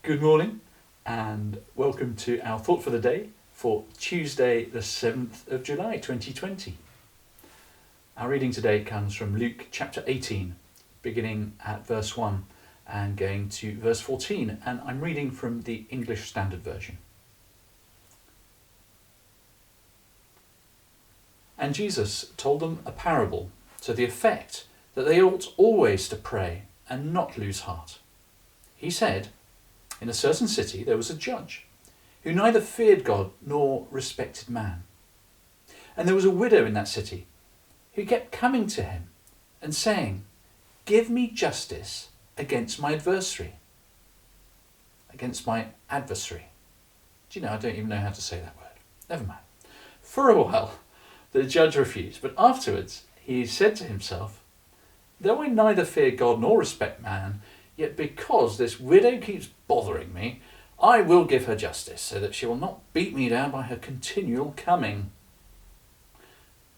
Good morning and welcome to our thought for the day for Tuesday the 7th of July 2020. Our reading today comes from Luke chapter 18, beginning at verse 1 and going to verse 14, and I'm reading from the English Standard Version. And Jesus told them a parable to the effect that they ought always to pray and not lose heart. He said, in a certain city there was a judge who neither feared God nor respected man. And there was a widow in that city who kept coming to him and saying, "Give me justice against my adversary." Against my adversary. Do you know, I don't even know how to say that word. Never mind. For a while, the judge refused, but afterwards he said to himself, "Though I neither fear God nor respect man, yet because this widow keeps bothering me, I will give her justice, so that she will not beat me down by her continual coming."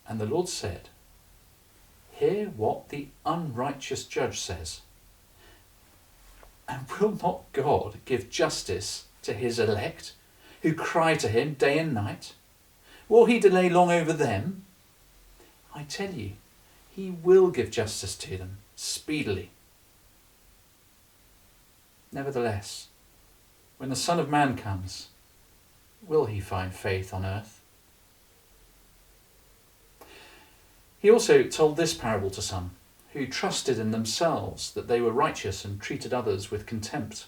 And the Lord said, "Hear what the unrighteous judge says. And will not God give justice to his elect, who cry to him day and night? Will he delay long over them? I tell you, he will give justice to them speedily. Nevertheless, when the Son of Man comes, will he find faith on earth?" He also told this parable to some who trusted in themselves that they were righteous and treated others with contempt.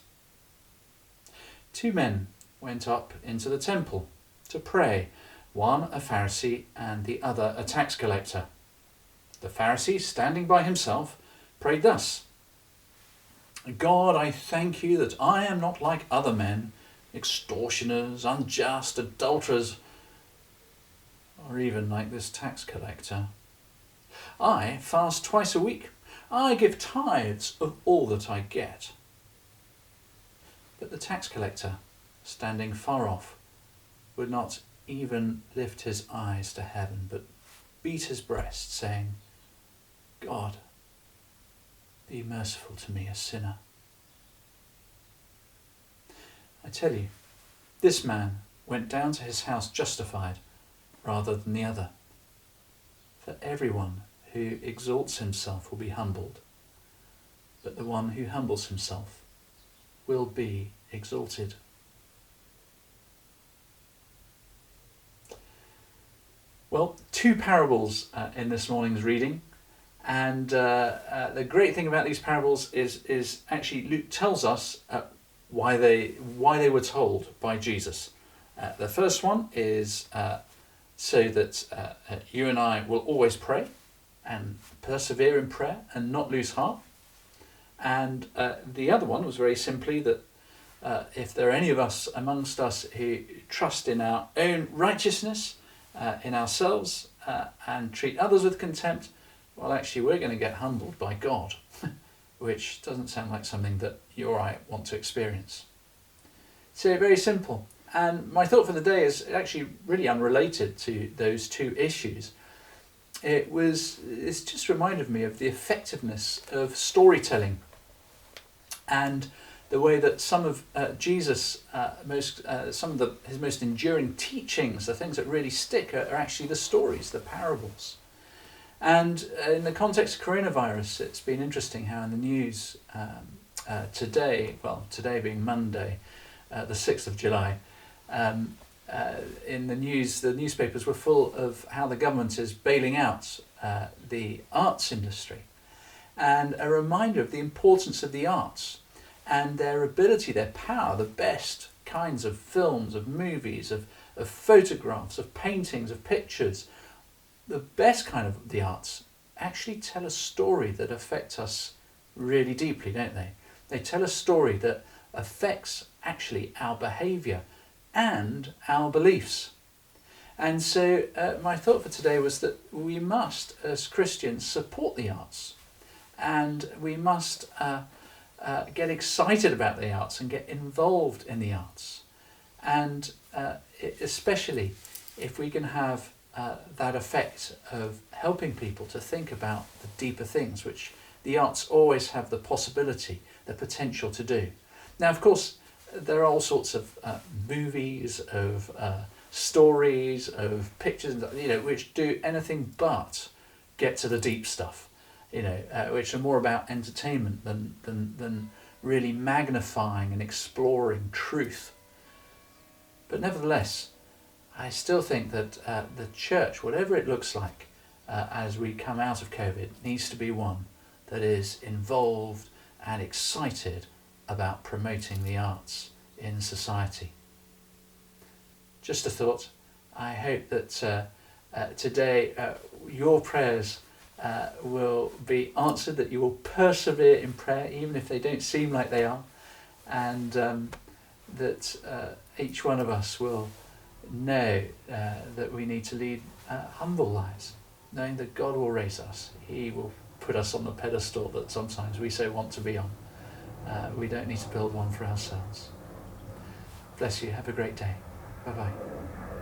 2 men went up into the temple to pray, one a Pharisee and the other a tax collector. The Pharisee, standing by himself, prayed thus: "God, I thank you that I am not like other men, extortioners, unjust, adulterers, or even like this tax collector. I fast twice a week. I give tithes of all that I get." But the tax collector, standing far off, would not even lift his eyes to heaven, but beat his breast, saying, "God, be merciful to me, a sinner." I tell you, this man went down to his house justified rather than the other. For everyone who exalts himself will be humbled, but the one who humbles himself will be exalted. Well, 2 parables in this morning's reading. And the great thing about these parables is actually Luke tells us why they were told by Jesus. The first one is so that you and I will always pray and persevere in prayer and not lose heart. And the other one was very simply that if there are any of us amongst us who trust in our own righteousness, in ourselves, and treat others with contempt, well, actually, we're going to get humbled by God, which doesn't sound like something that you or I want to experience. So very simple. And my thought for the day is actually really unrelated to those 2 issues. It's just reminded me of the effectiveness of storytelling and the way that some of Jesus' his most enduring teachings, the things that really stick, are actually the stories, the parables. And in the context of coronavirus, it's been interesting how in the news today being Monday, the 6th of July, in the news, the newspapers were full of how the government is bailing out the arts industry, and a reminder of the importance of the arts and their ability, their power, the best kinds of films, of movies, of photographs, of paintings, of pictures. The best kind of the arts actually tell a story that affects us really deeply, don't they? They tell a story that affects actually our behaviour and our beliefs. And so my thought for today was that we must, as Christians, support the arts, and we must get excited about the arts and get involved in the arts, and especially if we can have that effect of helping people to think about the deeper things, which the arts always have the possibility, the potential to do. Now, of course, there are all sorts of movies, of stories, of pictures, which do anything but get to the deep stuff, which are more about entertainment than really magnifying and exploring truth. But nevertheless, I still think that the church, whatever it looks like as we come out of COVID, needs to be one that is involved and excited about promoting the arts in society. Just a thought. I hope that today your prayers will be answered, that you will persevere in prayer even if they don't seem like they are, and that each one of us will know that we need to lead humble lives, knowing that God will raise us. He will put us on the pedestal that sometimes we so want to be on. We don't need to build one for ourselves. Bless you. Have a great day. Bye-bye.